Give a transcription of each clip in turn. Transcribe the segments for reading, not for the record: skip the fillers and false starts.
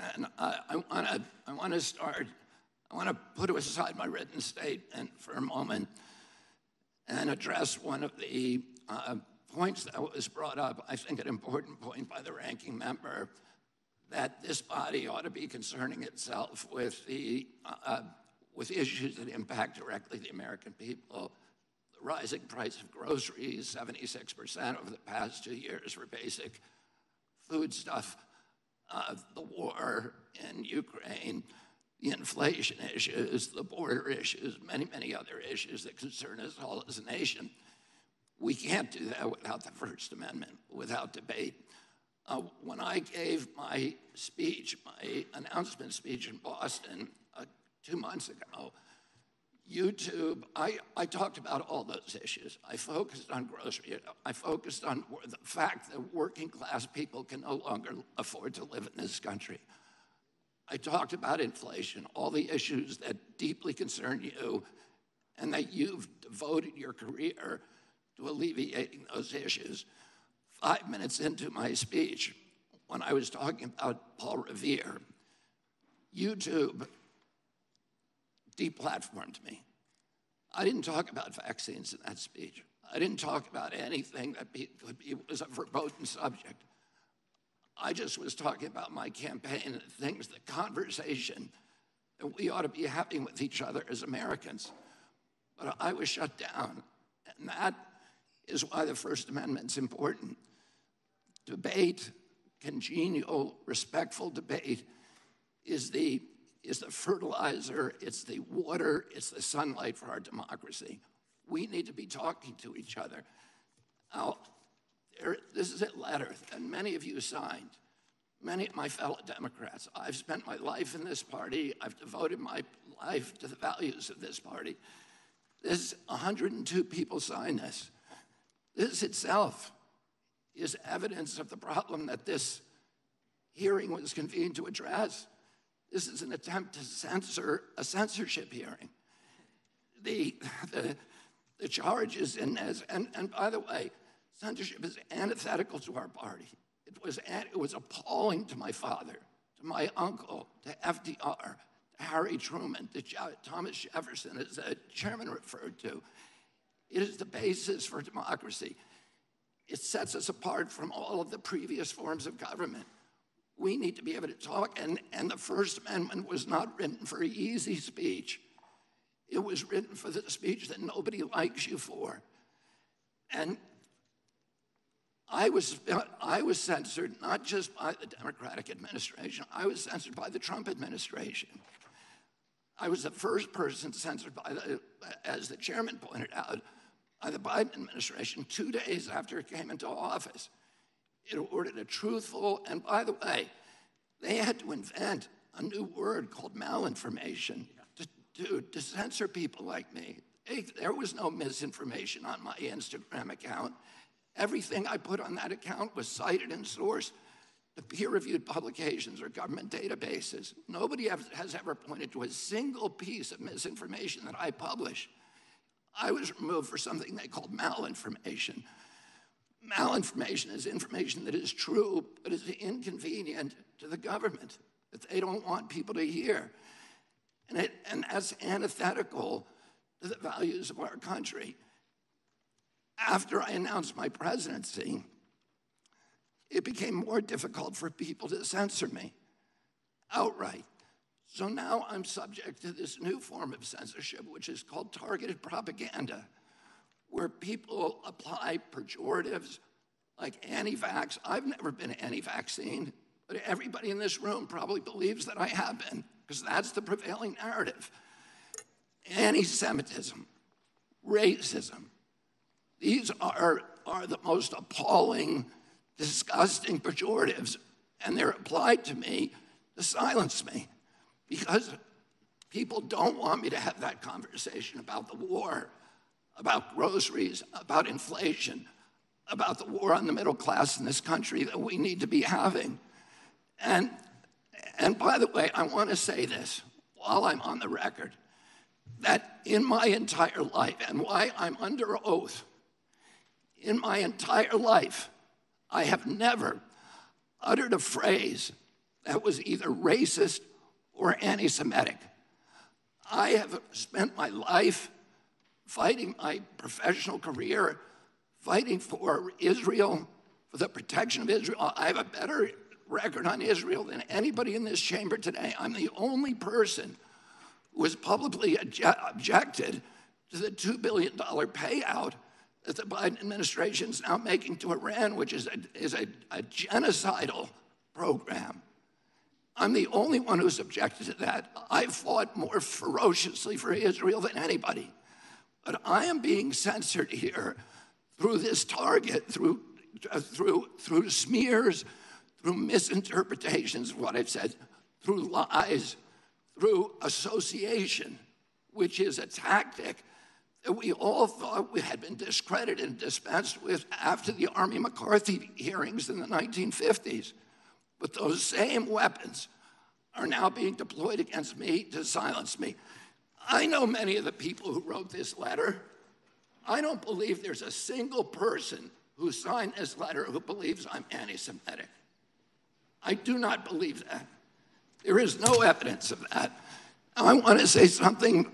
And I want to start, I want to put aside my written statement for a moment and address one of the points that was brought up, I think an important point by the ranking member, that this body ought to be concerning itself with issues that impact directly the American people. The rising price of groceries, 76% over the past 2 years for basic food stuff, the war in Ukraine, the inflation issues, the border issues, many, many other issues that concern us all as a nation. We can't do that without the First Amendment, without debate. When I gave my speech, my announcement speech in Boston 2 months ago, YouTube, I talked about all those issues. I focused on grocery. I focused on the fact that working class people can no longer afford to live in this country. I talked about inflation, all the issues that deeply concern you and that you've devoted your career to alleviating those issues. 5 minutes into my speech, when I was talking about Paul Revere, YouTube deplatformed me. I didn't talk about vaccines in that speech. I didn't talk about anything that was a verboten subject. I just was talking about my campaign and things, the conversation that we ought to be having with each other as Americans. But I was shut down, and that is why the First Amendment's important. Debate, congenial, respectful debate is the fertilizer, it's the water, it's the sunlight for our democracy. We need to be talking to each other. Now, this is a letter that many of you signed, many of my fellow Democrats. I've spent my life in this party. I've devoted my life to the values of this party. 102 people signed this. This itself is evidence of the problem that this hearing was convened to address. This is an attempt to censor a censorship hearing. The charges in this, and by the way, censorship is antithetical to our party. It was appalling to my father, to my uncle, to FDR, to Harry Truman, to Thomas Jefferson, as the chairman referred to. It is the basis for democracy. It sets us apart from all of the previous forms of government. We need to be able to talk, and the First Amendment was not written for easy speech. It was written for the speech that nobody likes you for. And I was censored not just by the Democratic administration, I was censored by the Trump administration. I was the first person censored by as the chairman pointed out, by the Biden administration 2 days after it came into office. It ordered a truthful, and by the way, they had to invent a new word called malinformation to censor people like me. There was no misinformation on my Instagram account. Everything I put on that account was cited and sourced to peer-reviewed publications or government databases. Nobody has ever pointed to a single piece of misinformation that I published. I was removed for something they called malinformation. Malinformation is information that is true, but is inconvenient to the government, that they don't want people to hear. And that's antithetical to the values of our country. After I announced my presidency, it became more difficult for people to censor me outright. So now I'm subject to this new form of censorship, which is called targeted propaganda, where people apply pejoratives like anti-vax. I've never been anti-vaccine, but everybody in this room probably believes that I have been, because that's the prevailing narrative. Anti-Semitism, racism, these are the most appalling, disgusting pejoratives, and they're applied to me to silence me, because people don't want me to have that conversation about the war, about groceries, about inflation, about the war on the middle class in this country that we need to be having. And by the way, I want to say this while I'm on the record, that in my entire life, and why I'm under oath, in my entire life, I have never uttered a phrase that was either racist or anti-Semitic. I have spent my life fighting my professional career, fighting for Israel, for the protection of Israel. I have a better record on Israel than anybody in this chamber today. I'm the only person who has publicly objected to the $2 billion payout that the Biden administration is now making to Iran, which is a genocidal program. I'm the only one who's objected to that. I fought more ferociously for Israel than anybody. But I am being censored here through this target, through smears, through misinterpretations of what I've said, through lies, through association, which is a tactic that we all thought we had been discredited and dispensed with after the Army McCarthy hearings in the 1950s. But those same weapons are now being deployed against me to silence me. I know many of the people who wrote this letter. I don't believe there's a single person who signed this letter who believes I'm anti-Semitic. I do not believe that. There is no evidence of that. Now, I want to say something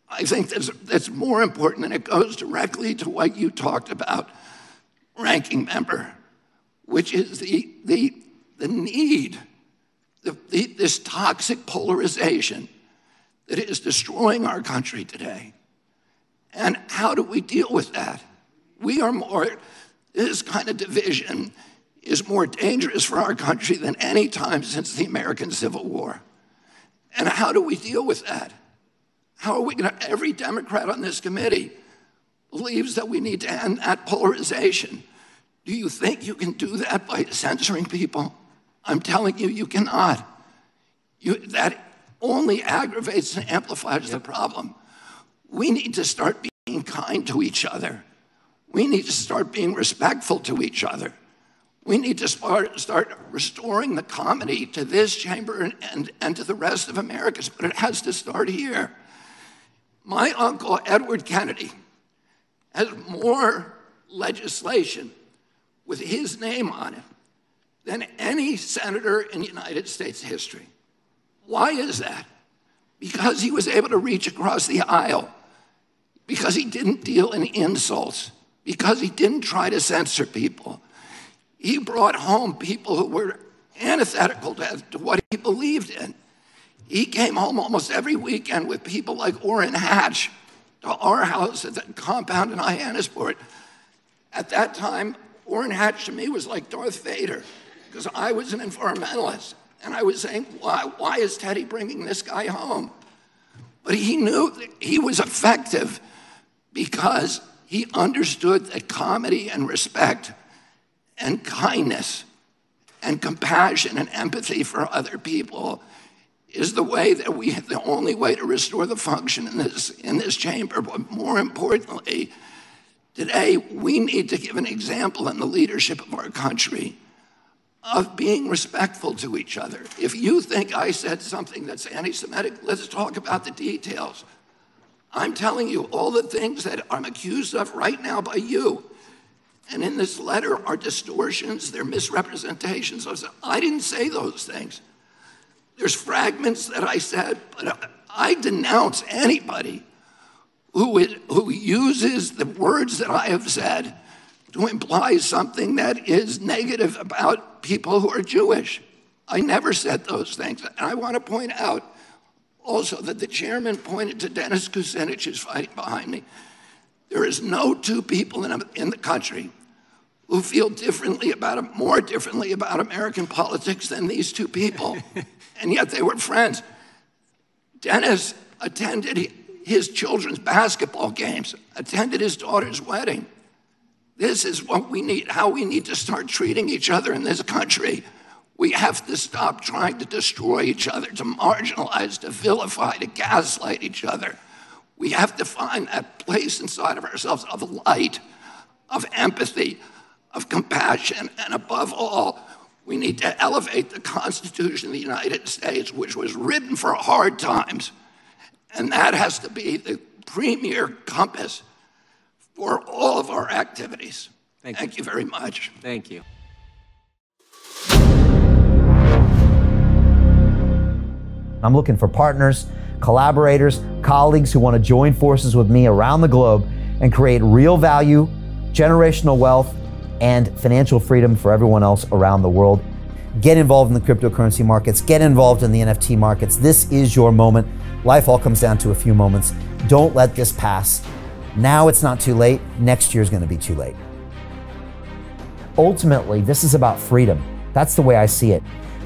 I think that's more important, and it goes directly to what you talked about, ranking member, which is the need, this toxic polarization that is destroying our country today. And how do we deal with that? This kind of division is more dangerous for our country than any time since the American Civil War. And how do we deal with that? How are we going to, every Democrat on this committee believes that we need to end that polarization. Do you think you can do that by censoring people? I'm telling you, you cannot. That only aggravates and amplifies the problem. We need to start being kind to each other. We need to start being respectful to each other. We need to start restoring the comedy to this chamber and to the rest of America, but it has to start here. My uncle, Edward Kennedy, has more legislation with his name on it than any senator in United States history. Why is that? Because he was able to reach across the aisle, because he didn't deal in insults, because he didn't try to censor people. He brought home people who were antithetical to what he believed in. He came home almost every weekend with people like Orrin Hatch to our house at the compound in Hyannisport. At that time, Orrin Hatch to me was like Darth Vader, because I was an environmentalist. And I was saying, why is Teddy bringing this guy home? But he knew that he was effective because he understood that comedy and respect and kindness and compassion and empathy for other people is the way that the only way to restore the function in this chamber. But more importantly, today we need to give an example in the leadership of our country of being respectful to each other. If you think I said something that's anti-Semitic, let's talk about the details. I'm telling you all the things that I'm accused of right now by you. And in this letter are distortions, they're misrepresentations. I didn't say those things. There's fragments that I said, but I denounce anybody who uses the words that I have said to imply something that is negative about people who are Jewish. I never said those things. And I want to point out also that the chairman pointed to Dennis Kucinich, who's fighting behind me. There is no two people in the country who feel more differently about American politics than these two people. And yet they were friends. Dennis attended his children's basketball games, attended his daughter's wedding. This is what we need, how we need to start treating each other in this country. We have to stop trying to destroy each other, to marginalize, to vilify, to gaslight each other. We have to find that place inside of ourselves of light, of empathy, of compassion, and above all, we need to elevate the Constitution of the United States, which was written for hard times. And that has to be the premier compass for all of our activities. Thank you very much. Thank you. I'm looking for partners, collaborators, colleagues who want to join forces with me around the globe and create real value, generational wealth, and financial freedom for everyone else around the world. Get involved in the cryptocurrency markets, get involved in the NFT markets. This is your moment. Life all comes down to a few moments. Don't let this pass. Now it's not too late. Next year's going to be too late. Ultimately, this is about freedom. That's the way I see it.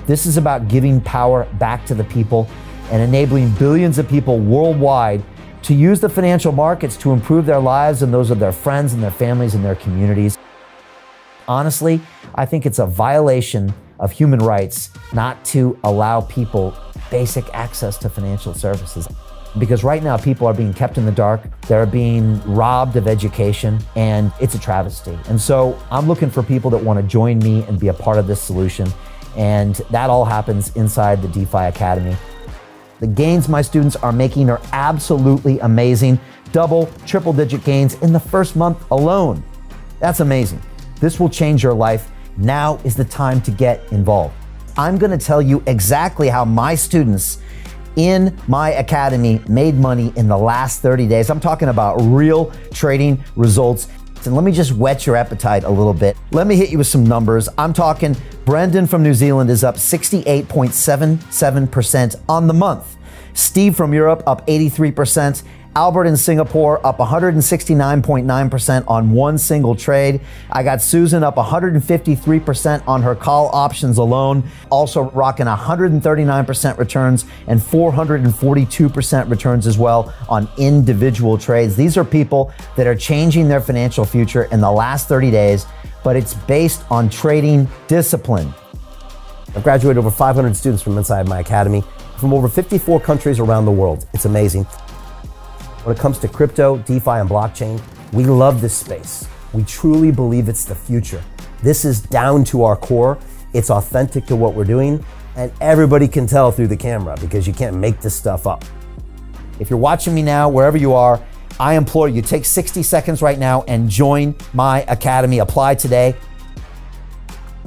This is about giving power back to the people and enabling billions of people worldwide to use the financial markets to improve their lives and those of their friends and their families and their communities. Honestly, I think it's a violation of human rights not to allow people basic access to financial services. Because right now people are being kept in the dark, they're being robbed of education, and it's a travesty. And so I'm looking for people that want to join me and be a part of this solution. And that all happens inside the DeFi Academy. The gains my students are making are absolutely amazing. Double, triple-digit gains in the first month alone. That's amazing. This will change your life. Now is the time to get involved. I'm going to tell you exactly how my students in my academy made money in the last 30 days. I'm talking about real trading results. And let me just whet your appetite a little bit. Let me hit you with some numbers. I'm talking Brendan from New Zealand is up 68.77% on the month. Steve from Europe up 83%. Albert in Singapore up 169.9% on one single trade. I got Susan up 153% on her call options alone, also rocking 139% returns and 442% returns as well on individual trades. These are people that are changing their financial future in the last 30 days, but it's based on trading discipline. I've graduated over 500 students from inside my academy from over 54 countries around the world. It's amazing. When it comes to crypto, DeFi, and blockchain, we love this space. We truly believe it's the future. This is down to our core. It's authentic to what we're doing, and everybody can tell through the camera because you can't make this stuff up. If you're watching me now, wherever you are, I implore you, take 60 seconds right now and join my academy. Apply today.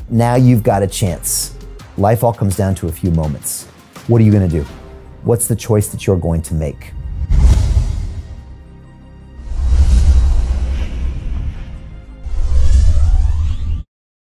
Now you've got a chance. Life all comes down to a few moments. What are you going to do? What's the choice that you're going to make?